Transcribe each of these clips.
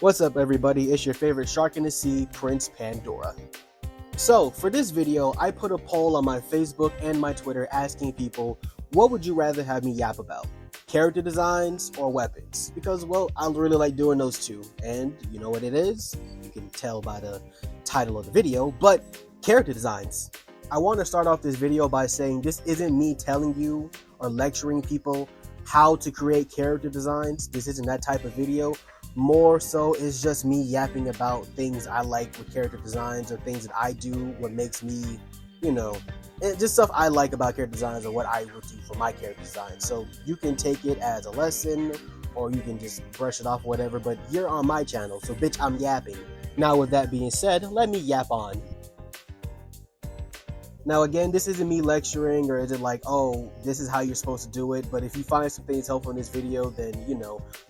What's up, everybody? It's your favorite shark in the sea, Prince Pandora. So, for this video, I put a poll on my Facebook and my Twitter asking people, what would you rather have me yap about? Character designs or weapons? Because, well, I really like doing those two. And you know what it is? You can tell by the title of the video, but character designs. I want to start off this video by saying this isn't me telling you or lecturing people how to create character designs. This isn't that type of video. More so, it's just me yapping about things I like with character designs or things that I do, what makes me, just stuff I like about character designs or what I would do for my character design. So you can take it as a lesson or you can just brush it off, whatever, but you're on my channel, so bitch, I'm yapping. Now, with that being said, let me yap on. Now, again, this isn't me lecturing or is it like, oh, this is how you're supposed to do it. But if you find some things helpful in this video, then,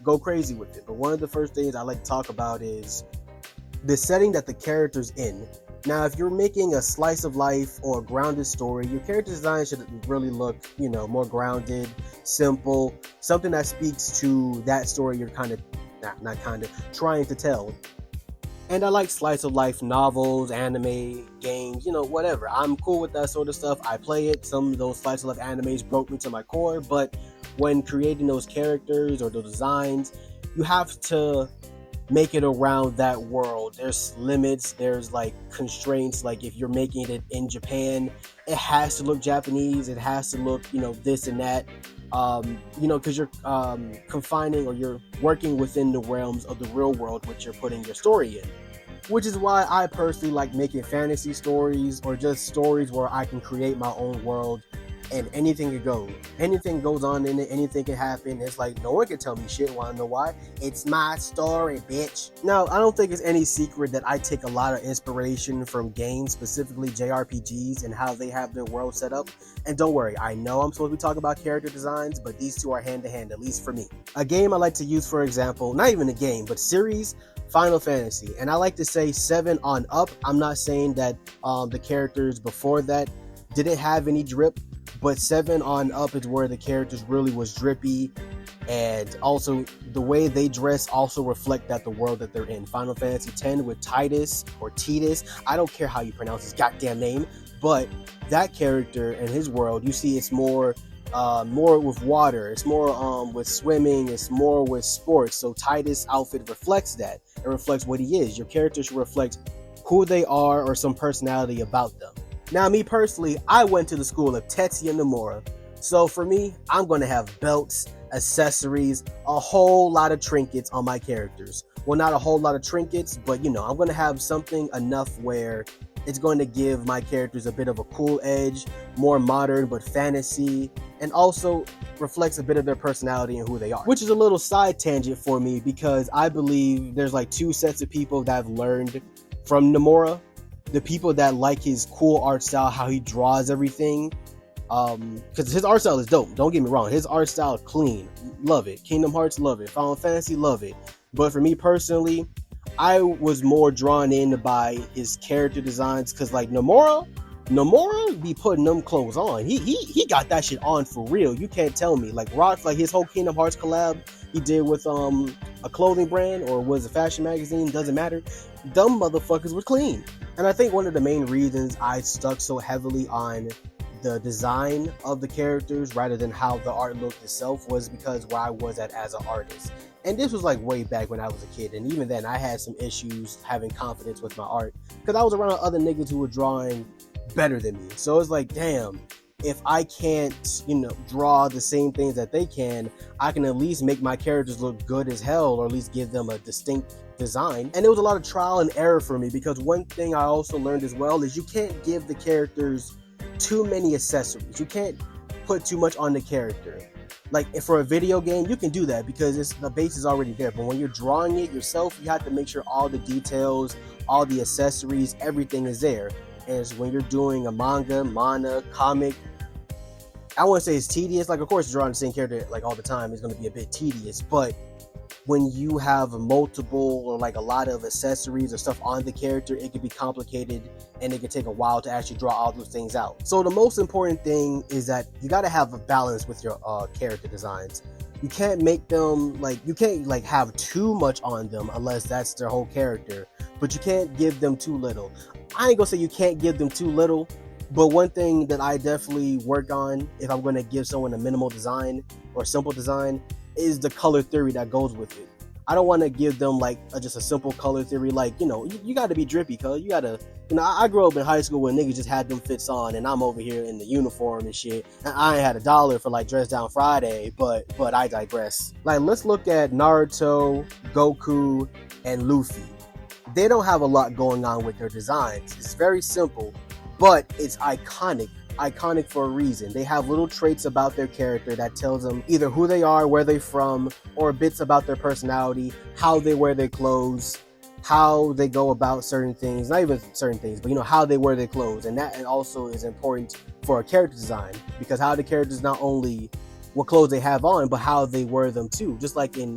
go crazy with it. But one of the first things I like to talk about is the setting that the character's in. Now, if you're making a slice of life or a grounded story, your character design should really look, more grounded, simple, something that speaks to that story you're trying to tell. And I like slice of life novels, anime, games, whatever. I'm cool with that sort of stuff. I play it. Some of those slice of life animes broke me to my core. But when creating those characters or the designs, you have to make it around that world. There's limits. There's constraints. Like if you're making it in Japan, it has to look Japanese. It has to look, this and that. Because you're confining or you're working within the realms of the real world, which you're putting your story in. Which is why I personally like making fantasy stories or just stories where I can create my own world and anything can go. Anything goes on in it, anything can happen. It's like no one can tell me shit. Wanna know why? It's my story, bitch. Now, I don't think it's any secret that I take a lot of inspiration from games, specifically JRPGs and how they have their world set up. And don't worry, I know I'm supposed to be talking about character designs, but these two are hand to hand, at least for me. A game I like to use, for example, not even a game, but series, Final Fantasy. And I like to say 7 on up. I'm not saying that the characters before that didn't have any drip, but 7 on up is where the characters really was drippy, and also the way they dress also reflect that the world that they're in. Final Fantasy X with Titus or Titus, I don't care how you pronounce his goddamn name, but that character and his world, you see it's more with water, it's more with swimming, it's more with sports. So Titus' outfit reflects that. It reflects what he is. Your character should reflect who they are or some personality about them. Now, me personally, I went to the school of Tetsuya Nomura. So for me, I'm going to have belts, accessories, a whole lot of trinkets on my characters. Well, not a whole lot of trinkets, but I'm going to have something enough where it's going to give my characters a bit of a cool edge, more modern but fantasy, and also reflects a bit of their personality and who they are. Which is a little side tangent for me because I believe there's two sets of people that I've learned from Nomura. The people that like his cool art style, how he draws everything, because his art style is dope. Don't get me wrong, his art style is clean, love it. Kingdom Hearts, love it. Final Fantasy, love it. But for me personally, I was more drawn in by his character designs because Nomura be putting them clothes on. He got that shit on for real. You can't tell me. Rock, his whole Kingdom Hearts collab he did with a clothing brand or was a fashion magazine, doesn't matter. Dumb motherfuckers were clean. And I think one of the main reasons I stuck so heavily on the design of the characters rather than how the art looked itself was because where I was at as an artist. And this was way back when I was a kid, and even then I had some issues having confidence with my art because I was around other niggas who were drawing better than me. So it's damn, if I can't draw the same things that they can, I can at least make my characters look good as hell, or at least give them a distinct design. And it was a lot of trial and error for me because one thing I also learned as well is you can't give the characters too many accessories. You can't put too much on the character. If for a video game, you can do that because the base is already there. But when you're drawing it yourself, you have to make sure all the details, all the accessories, everything is there. And when you're doing a manga, comic, I wouldn't say it's tedious. Of course, drawing the same character all the time is going to be a bit tedious. But when you have multiple or a lot of accessories or stuff on the character, it can be complicated and it can take a while to actually draw all those things out. So the most important thing is that you got to have a balance with your character designs. You can't make them like, you can't like have too much on them unless that's their whole character, but you can't give them too little. I ain't gonna say you can't give them too little, but one thing that I definitely work on if I'm gonna give someone a minimal design or simple design is the color theory that goes with it. I don't want to give them like just a simple color theory, like, you got to be drippy, cuz you got to, I grew up in high school when niggas just had them fits on, and I'm over here in the uniform and shit, and I ain't had $1 for like Dress Down Friday, but I digress. Like, let's look at Naruto, Goku, and Luffy. They don't have a lot going on with their designs. It's very simple, but it's iconic for a reason. They have little traits about their character that tells them either who they are, where they're from, or bits about their personality, how they wear their clothes, how they go about certain things, not even certain things, but how they wear their clothes. And that also is important for a character design, because how the characters, not only what clothes they have on, but how they wear them too. Just like in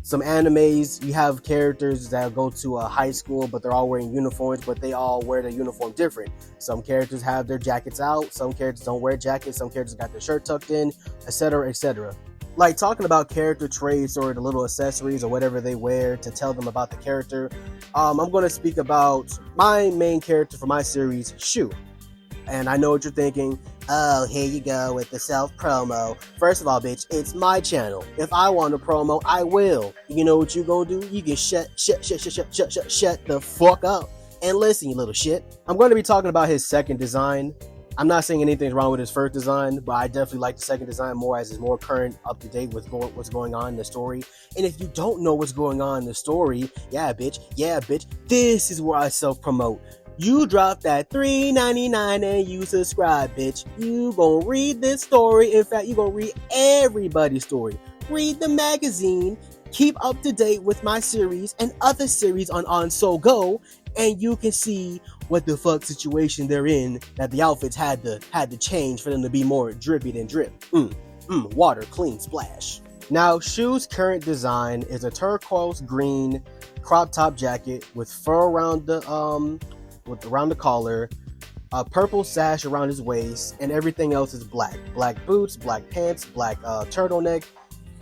some animes, you have characters that go to a high school, but they're all wearing uniforms, but they all wear their uniform different. Some characters have their jackets out, some characters don't wear jackets, some characters got their shirt tucked in, etc., etc. Like, talking about character traits or the little accessories or whatever they wear to tell them about the character, I'm going to speak about my main character for my series, Shu. And I know what you're thinking. Oh, here you go with the self-promo. First of all, bitch, it's my channel. If I want a promo, I will. You know what you gonna do? You can shut the fuck up and listen, you little shit. I'm going to be talking about his second design. I'm not saying anything's wrong with his first design, but I definitely like the second design more, as it's more current, up to date with what's going on in the story. And if you don't know what's going on in the story, yeah, bitch, this is where I self-promote. You drop that $3.99 and you subscribe, bitch. You gonna read this story. In fact, you gonna read everybody's story. Read the magazine. Keep up to date with my series and other series on So Go, and you can see what the fuck situation they're in, that the outfits had to change for them to be more drippy than drip. Water, clean splash. Now, Shu's current design is a turquoise green crop top jacket with fur around the collar, a purple sash around his waist, and everything else is black. Black boots, black pants, black turtleneck,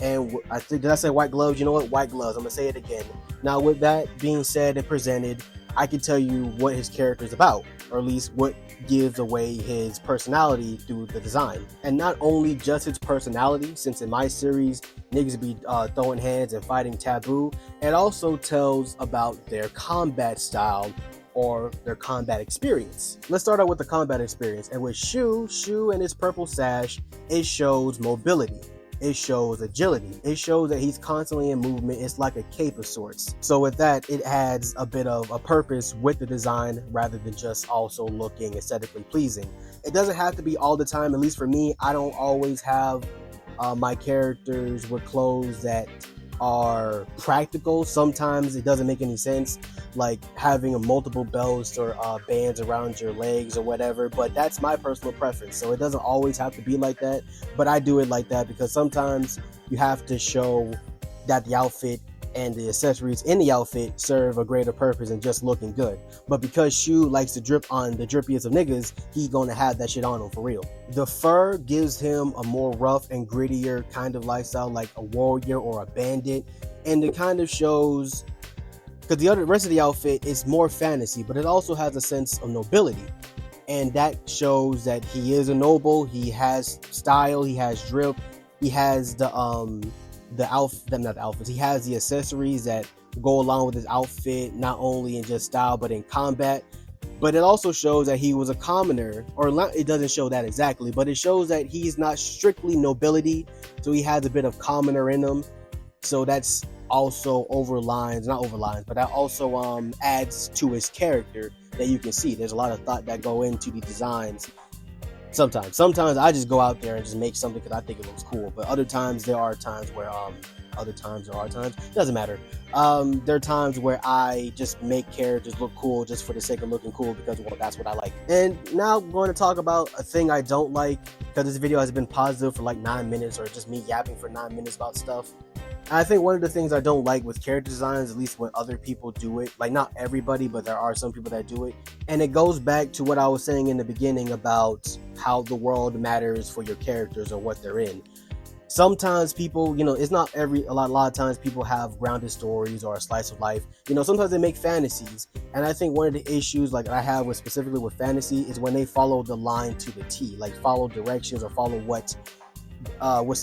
and I think, did I say white gloves? You know what? White gloves. I'm gonna say it again. Now, with that being said and presented, I can tell you what his character is about, or at least what gives away his personality through the design. And not only just his personality, since in my series, niggas be throwing hands and fighting taboo, it also tells about their combat style or their combat experience. Let's start out with the combat experience. And with Shu and his purple sash, it shows mobility. It shows agility. It shows that he's constantly in movement. It's like a cape of sorts. So with that, it adds a bit of a purpose with the design rather than just also looking aesthetically pleasing. It doesn't have to be all the time. At least for me, I don't always have my characters with clothes that are practical. Sometimes it doesn't make any sense, like having a multiple belts or bands around your legs or whatever, but that's my personal preference. So it doesn't always have to be like that, but I do it like that because sometimes you have to show that the outfit and the accessories in the outfit serve a greater purpose than just looking good. But because Shu likes to drip on the drippiest of niggas, he's gonna have that shit on him for real. The fur gives him a more rough and grittier kind of lifestyle, like a warrior or a bandit, and it kind of shows, because the rest of the outfit is more fantasy, but it also has a sense of nobility, and that shows that he is a noble. He has style, he has drip, he has the outfits. He has the accessories that go along with his outfit, not only in just style but in combat. But it also shows that he was a commoner, or not, it doesn't show that exactly, but it shows that he's not strictly nobility, so he has a bit of commoner in him. So that's also but that also adds to his character that you can see. There's a lot of thought that go into the designs. Sometimes I just go out there and just make something because I think it looks cool. But other times there are times where it doesn't matter. There are times where I just make characters look cool just for the sake of looking cool because, well, that's what I like. And now I'm going to talk about a thing I don't like, because this video has been positive for like 9 minutes, or just me yapping for 9 minutes about stuff. I think one of the things I don't like with character designs, at least when other people do it, like not everybody, but there are some people that do it, and it goes back to what I was saying in the beginning about how the world matters for your characters or what they're in. Sometimes people, it's not a lot of times people have grounded stories or a slice of life. Sometimes they make fantasies. And I think one of the issues like I have with specifically with fantasy is when they follow the line to the T, like follow directions or follow what's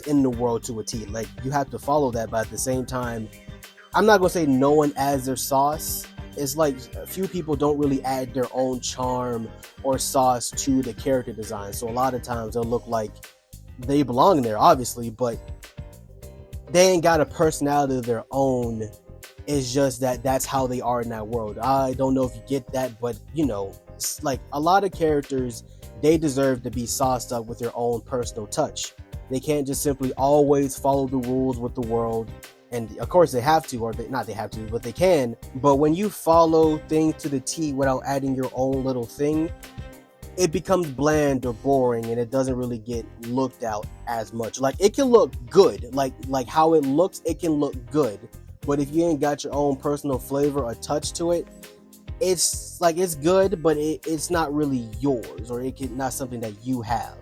in the world to a T. Like you have to follow that, but at the same time, I'm not gonna say no one adds their sauce. It's like a few people don't really add their own charm or sauce to the character design. So a lot of times they'll look like they belong there, obviously, but they ain't got a personality of their own. It's just that that's how they are in that world. I don't know if you get that, but it's like a lot of characters, they deserve to be sauced up with their own personal touch. They can't just simply always follow the rules with the world. And of course they have to, or not they have to, but they can. But when you follow things to the T without adding your own little thing, it becomes bland or boring, and it doesn't really get looked at as much. Like it can look good, like how it looks, it can look good. But if you ain't got your own personal flavor or touch to it, it's like it's good, but it's not really yours, or not something that you have.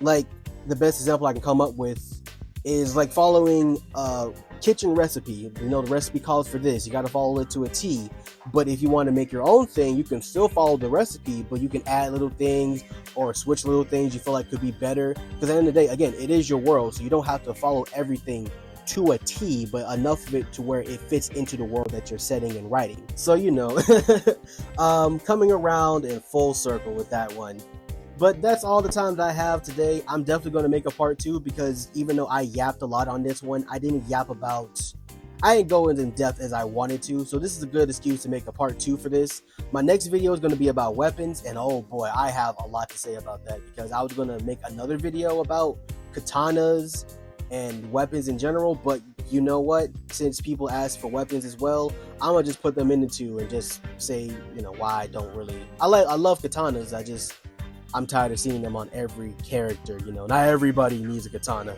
Like the best example I can come up with is like following a kitchen recipe. The recipe calls for this, you got to follow it to a T. But if you want to make your own thing, you can still follow the recipe, but you can add little things or switch little things you feel like could be better. Because at the end of the day, again, it is your world, so you don't have to follow everything to a T, but enough of it to where it fits into the world that you're setting and writing. So coming around in full circle with that one. But that's all the time that I have today. I'm definitely going to make a part 2 because even though I yapped a lot on this one, I didn't go as in depth as I wanted to. So this is a good excuse to make a part 2 for this. My next video is going to be about weapons, and oh boy, I have a lot to say about that because I was going to make another video about katanas and weapons in general, but you know what? Since people ask for weapons as well, I'm gonna just put them into 2 and just say, why I don't really. I love katanas. I'm tired of seeing them on every character. Not everybody needs a katana.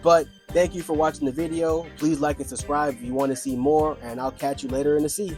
But thank you for watching the video. Please like and subscribe if you want to see more, and I'll catch you later in the sea.